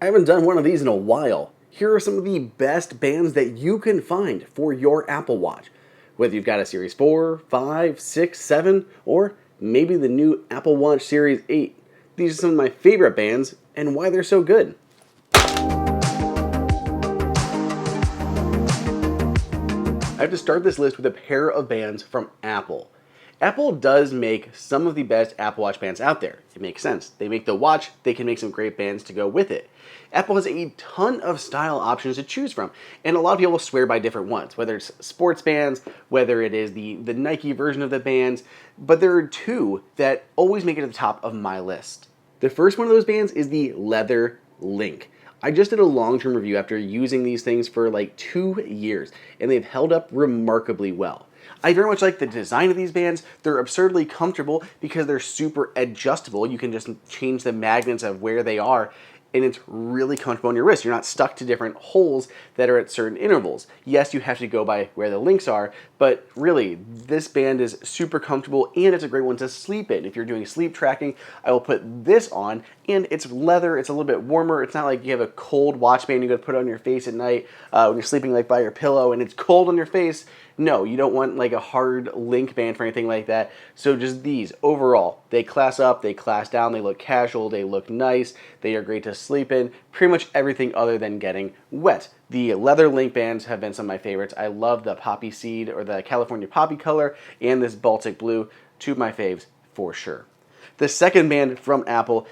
I haven't done one of these in a while. Here are some of the best bands that you can find for your Apple Watch. Whether you've got a Series 4, 5, 6, 7, or maybe the new Apple Watch Series 8. These are some of my favorite bands and why they're so good. I have to start this list with a pair of bands from Apple. Apple does make some of the best Apple Watch bands out there. It makes sense. They make the watch, they can make some great bands to go with it. Apple has a ton of style options to choose from, and a lot of people swear by different ones, whether it's sports bands, whether it is the Nike version of the bands, but there are two that always make it to the top of my list. The first one of those bands is the Leather Link. I just did a long-term review after using these things for like 2 years, and they've held up remarkably well. I very much like the design of these bands. They're absurdly comfortable because they're super adjustable. You can just change the magnets of where they are, and it's really comfortable on your wrist. You're not stuck to different holes that are at certain intervals. Yes, you have to go by where the links are, but really, this band is super comfortable, and it's a great one to sleep in. If you're doing sleep tracking, I will put this on, and it's leather, it's a little bit warmer. It's not like you have a cold watch band you gotta put on your face at night when you're sleeping like by your pillow, and it's cold on your face. No, you don't want like a hard link band for anything like that. So just these, overall, they class up, they class down, they look casual, they look nice, they are great to sleep in, pretty much everything other than getting wet. The leather link bands have been some of my favorites. I love the poppy seed or the California poppy color and this Baltic blue, two of my faves for sure. The second band from Apple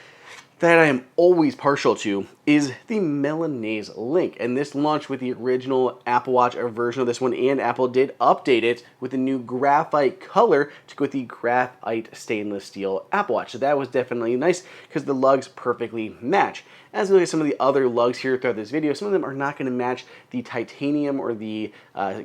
that I am always partial to is the Milanese Link, and this launched with the original Apple Watch version of this one, and Apple did update it with a new graphite color to go with the graphite stainless steel Apple Watch. So that was definitely nice because the lugs perfectly match. As we look at some of the other lugs here throughout this video, some of them are not going to match the titanium or the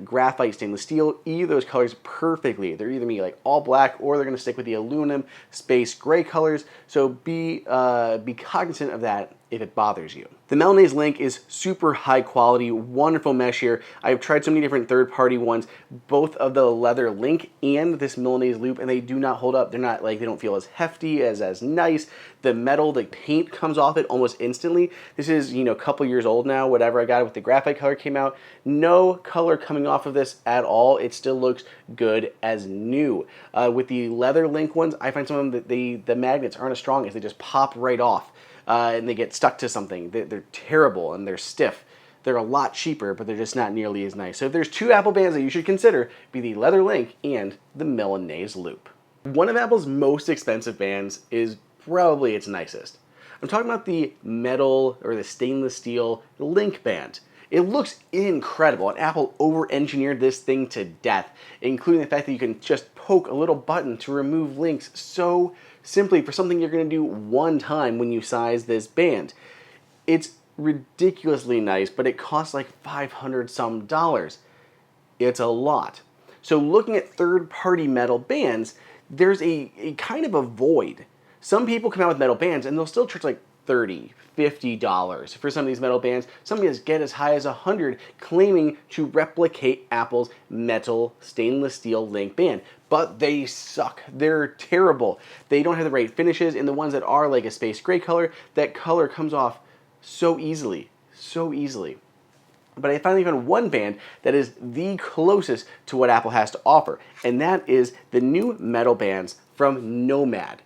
graphite stainless steel, either of those colors perfectly. They're either going to be like all black or they're going to stick with the aluminum space gray colors, so be cognizant of that if it bothers you. The Milanese Link is super high quality, wonderful mesh here. I've tried so many different third-party ones, both of the leather link and this Milanese loop, and they do not hold up. They're not like, they don't feel as hefty, as nice. The metal, the paint comes off it almost instantly. This is, a couple years old now, whatever I got it with the graphite color came out. No color coming off of this at all. It still looks good as new. With the leather link ones, I find some of them, the magnets aren't as strong as they just pop right off. And they get stuck to something. They're terrible and they're stiff. They're a lot cheaper, but they're just not nearly as nice. So if there's two Apple bands that you should consider, be the Leather Link and the Milanese Loop. One of Apple's most expensive bands is probably its nicest. I'm talking about the metal or the stainless steel Link band. It looks incredible, and Apple over-engineered this thing to death, including the fact that you can just poke a little button to remove links so simply for something you're going to do one time when you size this band. It's ridiculously nice, but it costs like $500 some. It's a lot. So looking at third-party metal bands, there's a kind of a void. Some people come out with metal bands and they'll still charge like $30, $50 for some of these metal bands. Some get as high as $100, claiming to replicate Apple's metal stainless steel Link band. But they suck. They're terrible. They don't have the right finishes, and the ones that are like a space gray color, that color comes off so easily, so easily. But I finally found one band that is the closest to what Apple has to offer, and that is the new metal bands from Nomad.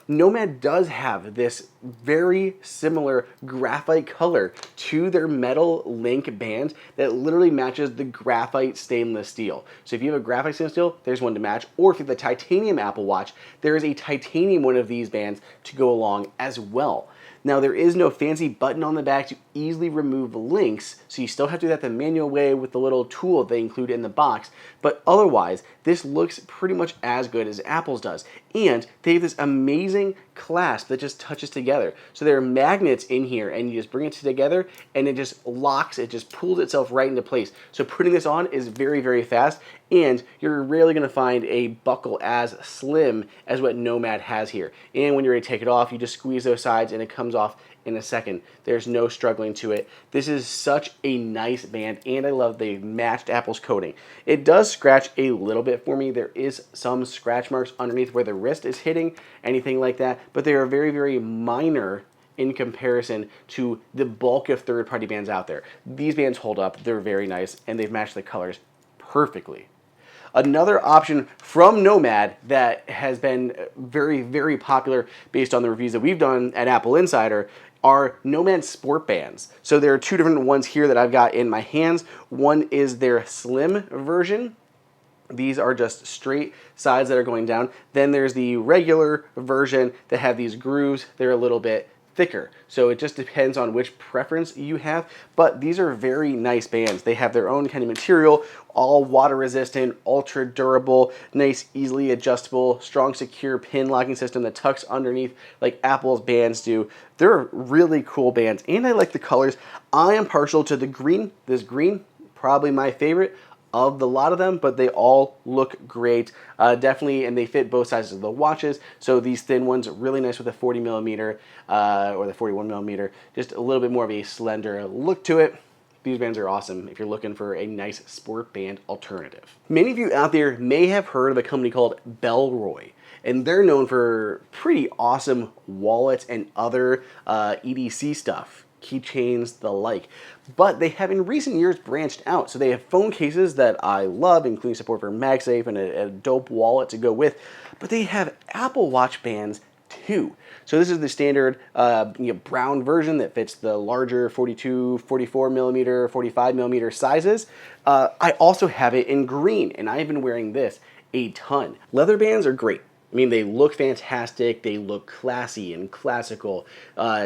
Nomad does have this very similar graphite color to their metal link band that literally matches the graphite stainless steel. So if you have a graphite stainless steel, there's one to match. Or if you have the titanium Apple Watch, there is a titanium one of these bands to go along as well. Now, there is no fancy button on the back to easily remove links, so you still have to do that the manual way with the little tool they include in the box, but otherwise, this looks pretty much as good as Apple's does. And they have this amazing clasp that just touches together. So there are magnets in here, and you just bring it together, and it just locks, it just pulls itself right into place. So putting this on is very, very fast, and you're rarely going to find a buckle as slim as what Nomad has here. And when you're ready to take it off, you just squeeze those sides, and it comes off in a second. There's no struggling to it. This is such a nice band, and I love they matched Apple's coating. It does scratch a little bit for me. There is some scratch marks underneath where the wrist is hitting, anything like that, but they are very, very minor in comparison to the bulk of third-party bands out there. These bands hold up, they're very nice, and they've matched the colors perfectly. Another option from Nomad that has been very, very popular based on the reviews that we've done at AppleInsider are Nomad Sport Bands. So there are two different ones here that I've got in my hands. One is their slim version. These are just straight sides that are going down. Then there's the regular version that have these grooves. They're a little bit thicker. So it just depends on which preference you have. But these are very nice bands. They have their own kind of material, all water resistant, ultra durable, nice, easily adjustable, strong, secure pin locking system that tucks underneath like Apple's bands do. They're really cool bands, and I like the colors. I am partial to the green. This green, probably my favorite of the lot of them, but they all look great, definitely, and they fit both sizes of the watches. So these thin ones are really nice with the 40 millimeter or the 41 millimeter, just a little bit more of a slender look to it. These bands are awesome if you're looking for a nice sport band alternative. Many of you out there may have heard of a company called Bellroy, and they're known for pretty awesome wallets and other EDC stuff, keychains, the like. But they have in recent years branched out. So they have phone cases that I love, including support for MagSafe and a dope wallet to go with. But they have Apple Watch bands too. So this is the standard brown version that fits the larger 42, 44 millimeter, 45 millimeter sizes. I also have it in green, and I've been wearing this a ton. Leather bands are great. I mean, they look fantastic, they look classy and classical,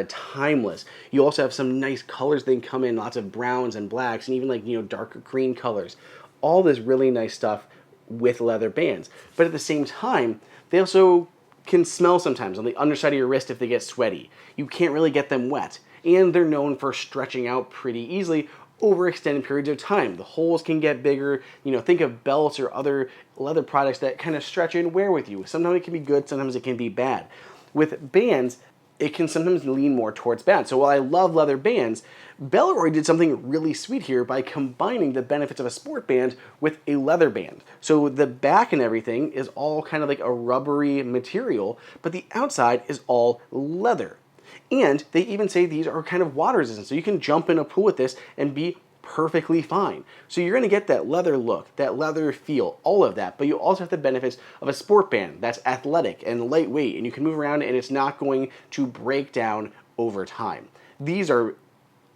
timeless. You also have some nice colors that can come in, lots of browns and blacks, and even like, darker green colors. All this really nice stuff with leather bands. But at the same time, they also can smell sometimes on the underside of your wrist if they get sweaty. You can't really get them wet. And they're known for stretching out pretty easily over extended periods of time. The holes can get bigger. Think of belts or other leather products that kind of stretch and wear with you. Sometimes it can be good, sometimes it can be bad. With bands, it can sometimes lean more towards bad. So while I love leather bands, Bellroy did something really sweet here by combining the benefits of a sport band with a leather band. So the back and everything is all kind of like a rubbery material, but the outside is all leather. And they even say these are kind of water resistant, so you can jump in a pool with this and be perfectly fine. So you're going to get that leather look, that leather feel, all of that, but you also have the benefits of a sport band that's athletic and lightweight, and you can move around and it's not going to break down over time. These are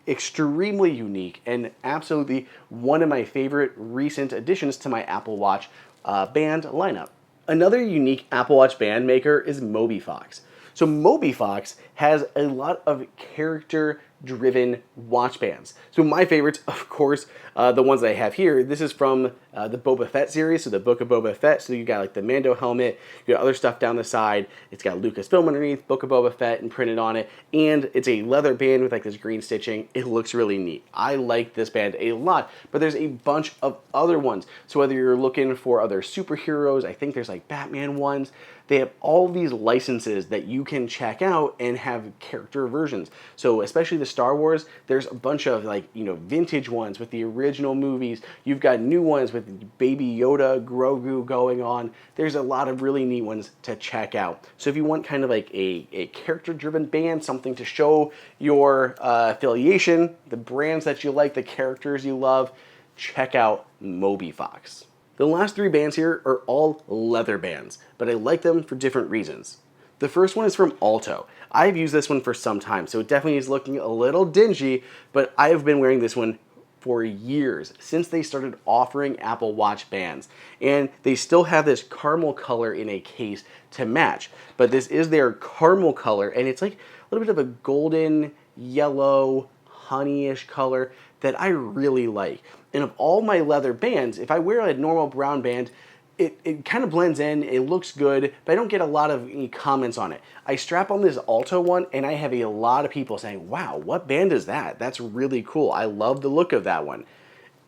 extremely unique and absolutely one of my favorite recent additions to my Apple Watch band lineup. Another unique Apple Watch band maker is MobyFox. So MobyFox has a lot of character-driven watch bands. So my favorites, of course, the ones that I have here, this is from the Boba Fett series, so the Book of Boba Fett. So you got like the Mando helmet, you got other stuff down the side. It's got Lucasfilm underneath, Book of Boba Fett, and printed on it. And it's a leather band with like this green stitching. It looks really neat. I like this band a lot, but there's a bunch of other ones. So whether you're looking for other superheroes, I think there's like Batman ones. They have all these licenses that you can check out and have character versions. So especially the Star Wars, there's a bunch of vintage ones with the original movies. You've got new ones with Baby Yoda, Grogu going on. There's a lot of really neat ones to check out. So if you want kind of like a character-driven band, something to show your affiliation, the brands that you like, the characters you love, check out MobyFox. The last three bands here are all leather bands, but I like them for different reasons. The first one is from Alto. I've used this one for some time, so it definitely is looking a little dingy, but I have been wearing this one for years, since they started offering Apple Watch bands. And they still have this caramel color in a case to match, but this is their caramel color, and it's like a little bit of a golden, yellow, honeyish color that I really like. And of all my leather bands, if I wear a normal brown band, it kind of blends in, it looks good, but I don't get a lot of comments on it. I strap on this Alto one, and I have a lot of people saying, wow, what band is that? That's really cool. I love the look of that one.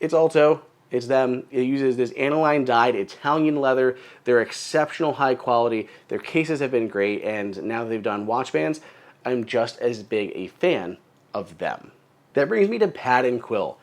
It's Alto. It's them. It uses this aniline dyed Italian leather. They're exceptional high quality. Their cases have been great, and now that they've done watch bands, I'm just as big a fan of them. That brings me to Quill.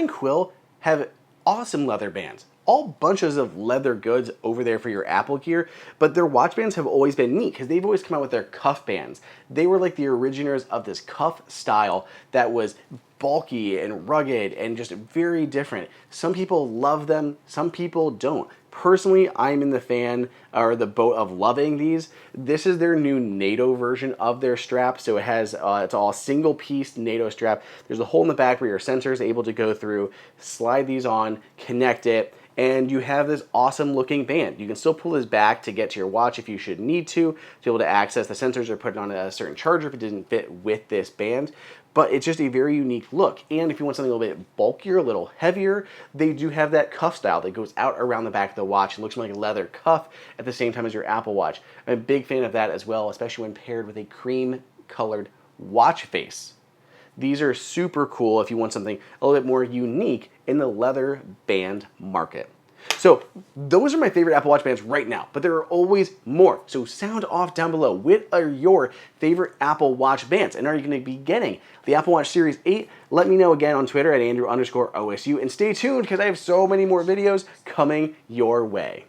Quill have awesome leather bands. all bunches of leather goods over there for your Apple gear, but their watch bands have always been neat because they've always come out with their cuff bands. They were like the originators of this cuff style that was bulky and rugged and just very different. Some people love them, some people don't. Personally, I'm in the fan or the boat of loving these. This is their new NATO version of their strap. So it has, it's all single piece NATO strap. There's a hole in the back where your sensor is able to go through, slide these on, connect it, and you have this awesome looking band. You can still pull this back to get to your watch if you should need to be able to access the sensors or put it on a certain charger if it didn't fit with this band. But it's just a very unique look. And if you want something a little bit bulkier, a little heavier, they do have that cuff style that goes out around the back of the watch and looks like a leather cuff at the same time as your Apple Watch. I'm a big fan of that as well, especially when paired with a cream colored watch face. These are super cool if you want something a little bit more unique in the leather band market. So those are my favorite Apple Watch bands right now, but there are always more. So sound off down below. What are your favorite Apple Watch bands? And are you going to be getting the Apple Watch Series 8? Let me know again on Twitter at Andrew_OSU, and stay tuned because I have so many more videos coming your way.